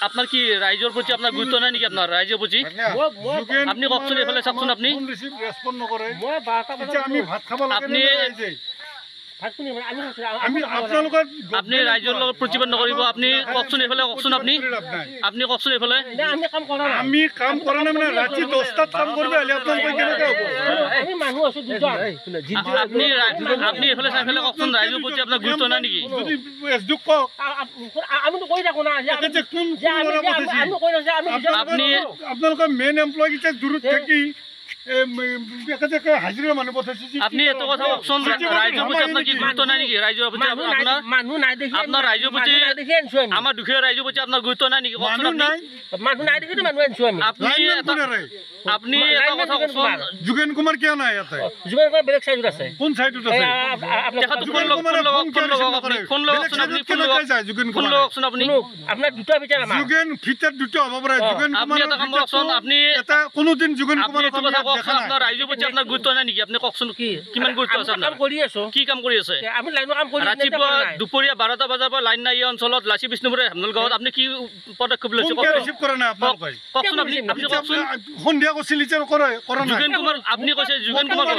আপনাৰ কি ৰাইজৰ প্ৰতি আপনাৰ গুৰুত্ব নাই নেকি? আপনাৰ ৰাইজৰ প্ৰতি আপনি কওকচোন, এইফালে চাওকচোন। আপনি আপনি ৰাইজৰ লগত প্ৰতিবাদ নকৰিব। আপনি কওকচোন, এইফালে কওকচোন। আপনি কওকচোন, এইফালে আমি কাম কৰা নাই মানে ৰাতি 10টাত কাম কৰিব আহিলে আপোনালোকে কেনেকৈ হ'ব? আপনি আপনি এইফালে চাই ফেলে কওকচোন, ৰাইজৰ প্ৰতি আপোনাৰ গুৰুত্ব নাই নেকি? যদি এছডুক কওক আমিতো কৈ থাকো না আপনি আপোনালোকৰ মেইন এমপ্লয়ী কেইটা দূৰত থাকি হাজিৰা মানুহ পঠাইছে। আপনি এত কথা কওকচোন, ৰাইজৰ প্ৰতি আপনাৰ কি গুৰুত্ব নাই নেকি? ৰাইজৰ প্ৰতি আপনাৰ মানুহ নাই দেখি আপনাৰ ৰাইজৰ প্ৰতি আমাৰ দুখীয়া ৰাইজৰ প্রতি আপনার গুরুত্ব নাই নেকি? কওকচোন। মানুহ নাই দেখি মানুহ আনছো আমি। আপনি এটা কথা কওকচোন, যোগেন কুমাৰ কিয় নাই ইয়াতে? যোগেন কুমাৰ বেলেগ সাইডত আছে। কোন সাইডত আছে? আপনাৰ দুটা বিচাৰ আমাৰ। যোগেন ভিতৰ দুটো হ'ব পাৰে। যোগেন আপনি এটা কাম কৰকচোন, আপনি এটা কোনোদিন যোগেন কুমাৰ কথা কওকচোন, আপনাৰ ৰাইজৰ প্ৰতি আপনাৰ গুৰুত্ব নাই নেকি? আপনি কওকচোন, কিমান গুৰুত্ব আছে আপনাৰ? কাম কৰি আছো। কি কাম কৰি আছে? আমি লাইনৰ কাম কৰি আছো। ৰাতিপুৱা দুপৰীয়া 12টা বজাৰ পৰা লাইন নাই এই অঞ্চলত, লাচি বিষ্ণুপুৰে হেমনল গাঁৱত। আপনি কি পদক্ষেপ লৈছে? ৰিচিভ কৰা নাই আপোনালোকে? কওকচোন, আপনি কওকচোন। সন্ধিয়া কৈছিল যে কৰা নাই। যোগেন কুমাৰ আপনি কৈছে, যোগেন কুমাৰ কোন?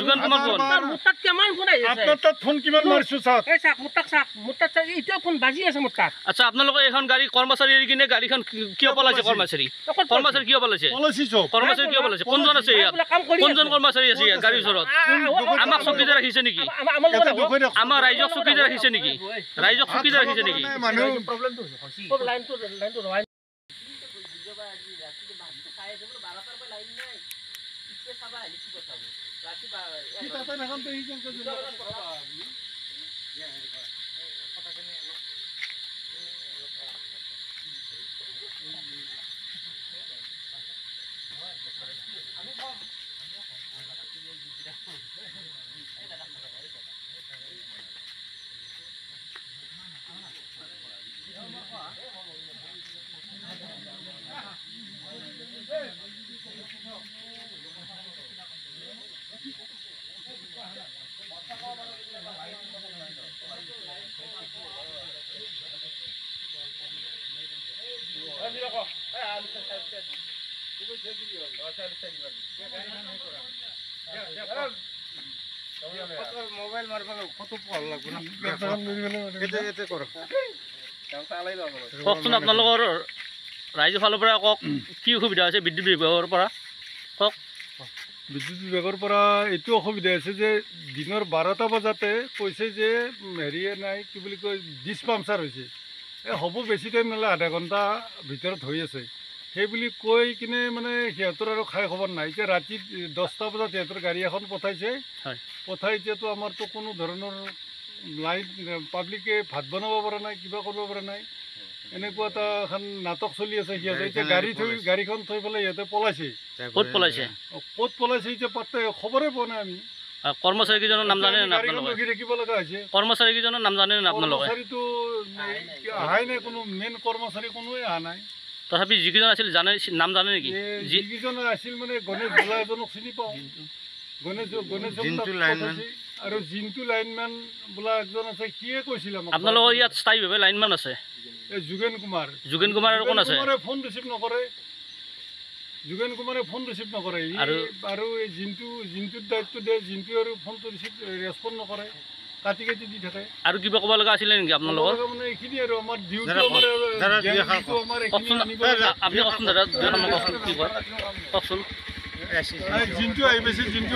যোগেন কুমাৰ কোন? মুতাত কিমান ফোন আহি আছে? আপোনাৰ তাত ফোন কিমান মাৰিছো চাওক। এই চাক মুতাক চাক এতিয়া ফোন বাজি আছে মুতাক। আচ্ছা, আপোনালোকে এখন গাড়ী কৰ্মচাৰী এৰি কিনে গাড়ীখন কিয় পলাইছে? কৰ্মচাৰী কিয় পলাইছে? কৰ্মচাৰী কিয় পলাইছে? কোনজন আছে ইয়াত? কোনজন কৰ্মচাৰী আছে ইয়াত গাড়ীৰ ওচৰত? আমাক চকীদাৰ ৰাখিছে নেকি? আমাৰ ৰাইজক চকীদাৰ ৰাখিছে নেকি? ৰাইজক চকীদাৰ ৰাখিছে নেকি? মোবাইল মাৰবা কত ভাল লাগবে না? কওকচোন, আপোনালোকৰ ৰাইজৰ ফালৰ পৰা কওক, কি অসুবিধা হৈছে বিদ্যুৎ বিভাগৰ পৰা? কওক। বিদ্যুৎ বিভাগৰ পৰা এইটো অসুবিধা আছে যে দিনৰ 12টা বজাতে কৈছে যে হেৰিয়ে নাই, কি বুলি কয়, ডিছ পাংচাৰ হৈছে। হ'ব বেছি টাইম নালাগে, আধা ঘণ্টা ভিতৰত হৈ আছে। সেই বুলি কৈ কিনে মানে সিহঁতৰ আৰু খাই খবৰ নাই। এতিয়া ৰাতি 10টা বজাত সিহঁতৰ গাড়ী এখন পঠাইছে। পঠাই এতিয়াতো আমাৰতো কোনো ধৰণৰ লাইট পাব্লিকে ভাত বনাব পৰা নাই, কিবা কৰিব পৰা নাই। এনেকুৱা এটা এখন নাটক চলি আছে। সিহঁতে এতিয়া গাড়ীখন থৈ পেলাই সিহঁতে পলাইছে। ক'ত পলাইছে? ক'ত পলাইছে এতিয়া পাত্তা খবৰে পোৱা নাই আমি। কৰ্মচাৰী কেইজনৰ নাম জানে নে আপোনালোকে? ৰখি থাকিব লগা হৈছে। কৰ্মচাৰী কেইজনৰ নাম জানে নে আপোনালোকে? কৰ্মচাৰীটো অহাই নাই, কোনো মেইন কৰ্মচাৰী কোনোৱে অহা নাই। তথাপি যিকেইজন আছিল নাম জানে নেকি? যিকেইজন আছিল মানে গণেশ বোলা এজনক চিনি পাওঁ। গণেশ আৰু জিন্তু লাইনমেন বোলা একজন আছে, সিয়ে কৈছিল আমাক। আপোনালোকৰ ইয়াত স্থায়ীভাৱে লাইনমেন আছে? যোগেন কুমাৰ। যোগেন কুমাৰ আৰু কোন আছে? ফোন ৰিচিভ নকৰে। যোগেন কুমাৰে ফোন ৰিচিভ নকৰে। আৰু এই জিন্তুৰ দায়িত্ব দিয়ে, জিন্তু আৰু ফোনটো ৰিচিভ ৰেছপণ্ড নকৰে, কাটি কাটি দি থাকে। আৰু কিবা ক'ব লগা আছিলে নেকি আপোনালোকৰ? মানে এইখিনি আৰু আমাৰ ডিউটি আপুনি কওকচোন দাদা, কি কয় কওকচোন। জিন্তু আহি পাইছে। জিন্তু